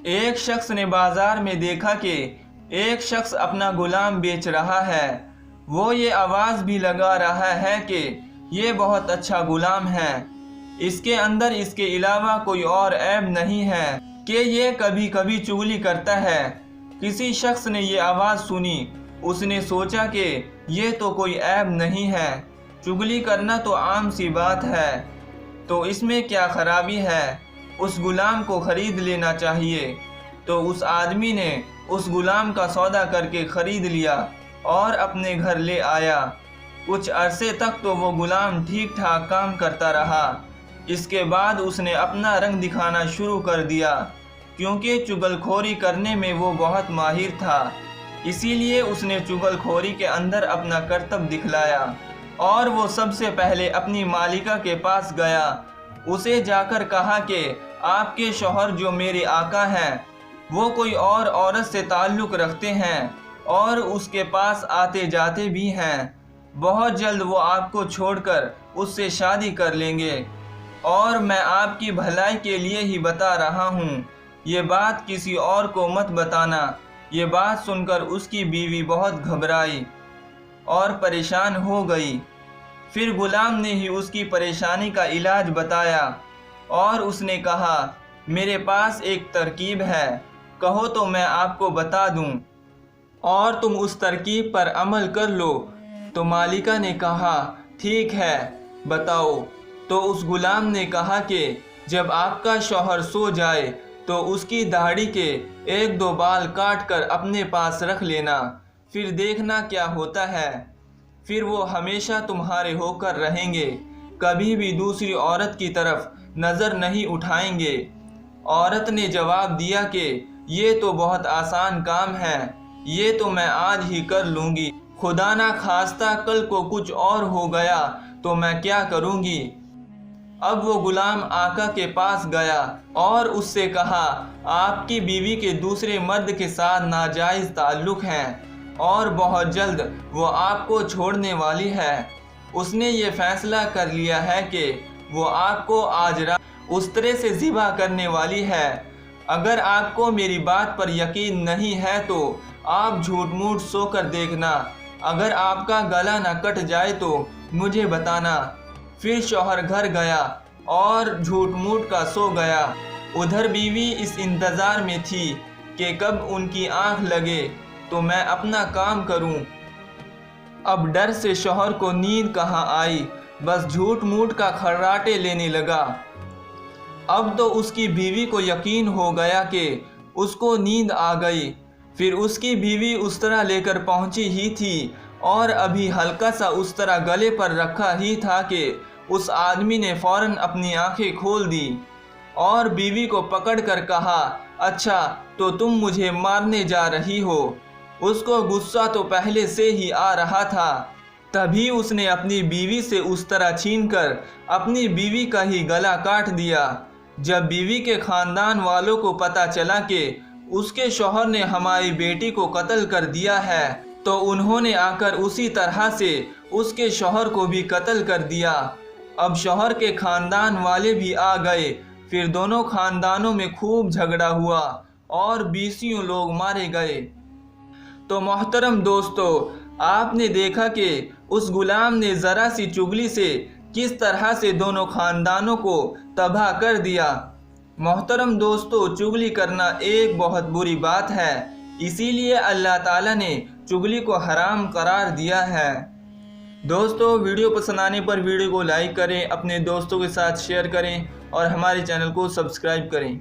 ایک شخص نے بازار میں دیکھا کہ ایک شخص اپنا غلام بیچ رہا ہے۔ وہ یہ آواز بھی لگا رہا ہے کہ یہ بہت اچھا غلام ہے، اس کے اندر اس کے علاوہ کوئی اور عیب نہیں ہے کہ یہ کبھی کبھی چغلی کرتا ہے۔ کسی شخص نے یہ آواز سنی، اس نے سوچا کہ یہ تو کوئی عیب نہیں ہے، چغلی کرنا تو عام سی بات ہے، تو اس میں کیا خرابی ہے، اس غلام کو خرید لینا چاہیے۔ تو اس آدمی نے اس غلام کا سودا کر کے خرید لیا اور اپنے گھر لے آیا۔ کچھ عرصے تک تو وہ غلام ٹھیک ٹھاک کام کرتا رہا۔ اس کے بعد اس نے اپنا رنگ دکھانا شروع کر دیا، کیونکہ چغل خوری کرنے میں وہ بہت ماہر تھا۔ اسی لیے اس نے چغل خوری کے اندر اپنا کرتب دکھلایا، اور وہ سب سے پہلے اپنی مالکہ کے پاس گیا۔ اسے جا کر کہا کہ آپ کے شوہر جو میرے آقا ہیں، وہ کوئی اور عورت سے تعلق رکھتے ہیں اور اس کے پاس آتے جاتے بھی ہیں۔ بہت جلد وہ آپ کو چھوڑ کر اس سے شادی کر لیں گے، اور میں آپ کی بھلائی کے لیے ہی بتا رہا ہوں، یہ بات کسی اور کو مت بتانا۔ یہ بات سن کر اس کی بیوی بہت گھبرائی اور پریشان ہو گئی۔ پھر غلام نے ہی اس کی پریشانی کا علاج بتایا، اور اس نے کہا میرے پاس ایک ترکیب ہے، کہو تو میں آپ کو بتا دوں اور تم اس ترکیب پر عمل کر لو۔ تو مالکہ نے کہا ٹھیک ہے بتاؤ۔ تو اس غلام نے کہا کہ جب آپ کا شوہر سو جائے تو اس کی داڑھی کے 1-2 بال کاٹ کر اپنے پاس رکھ لینا، پھر دیکھنا کیا ہوتا ہے، پھر وہ ہمیشہ تمہارے ہو کر رہیں گے، کبھی بھی دوسری عورت کی طرف نظر نہیں اٹھائیں گے۔ عورت نے جواب دیا کہ یہ تو بہت آسان کام ہے، یہ تو میں آج ہی کر لوں گی، خدا نہ خواستہ کل کو کچھ اور ہو گیا تو میں کیا کروں گی۔ اب وہ غلام آقا کے پاس گیا اور اس سے کہا آپ کی بیوی کے دوسرے مرد کے ساتھ ناجائز تعلق ہیں اور بہت جلد وہ آپ کو چھوڑنے والی ہے۔ اس نے یہ فیصلہ کر لیا ہے کہ وہ آپ کو آج رات اس طرح سے ذبح کرنے والی ہے۔ اگر آپ کو میری بات پر یقین نہیں ہے تو آپ جھوٹ موٹ سو کر دیکھنا، اگر آپ کا گلا نہ کٹ جائے تو مجھے بتانا۔ پھر شوہر گھر گیا اور جھوٹ موٹ کا سو گیا۔ ادھر بیوی اس انتظار میں تھی کہ کب ان کی آنکھ لگے تو میں اپنا کام کروں۔ اب ڈر سے شوہر کو نیند کہاں آئی، بس جھوٹ موٹ کا کھرراٹے لینے لگا۔ اب تو اس کی بیوی کو یقین ہو گیا کہ اس کو نیند آ گئی۔ پھر اس کی بیوی اس طرح لے کر پہنچی ہی تھی اور ابھی ہلکا سا اس طرح گلے پر رکھا ہی تھا کہ اس آدمی نے فوراً اپنی آنکھیں کھول دی اور بیوی کو پکڑ کر کہا اچھا تو تم مجھے مارنے جا رہی ہو۔ اس کو غصہ تو پہلے سے ہی آ رہا تھا، تبھی اس نے اپنی بیوی سے اس طرح چھین کر اپنی بیوی کا ہی گلا کاٹ دیا۔ جب بیوی کے خاندان والوں کو پتہ چلا کہ اس کے شوہر نے ہماری بیٹی کو قتل کر دیا ہے تو انہوں نے آ کر اسی طرح سے اس کے شوہر کو بھی قتل کر دیا۔ اب شوہر کے خاندان والے بھی آ گئے، پھر دونوں خاندانوں میں خوب جھگڑا ہوا اور 20 لوگ مارے گئے۔ تو محترم دوستو، آپ نے دیکھا کہ اس غلام نے ذرا سی چغلی سے کس طرح سے دونوں خاندانوں کو تباہ کر دیا۔ محترم دوستو، چغلی کرنا ایک بہت بری بات ہے، اسی لیے اللہ تعالیٰ نے چغلی کو حرام قرار دیا ہے۔ دوستو، ویڈیو پسند آنے پر ویڈیو کو لائک کریں، اپنے دوستوں کے ساتھ شیئر کریں اور ہمارے چینل کو سبسکرائب کریں۔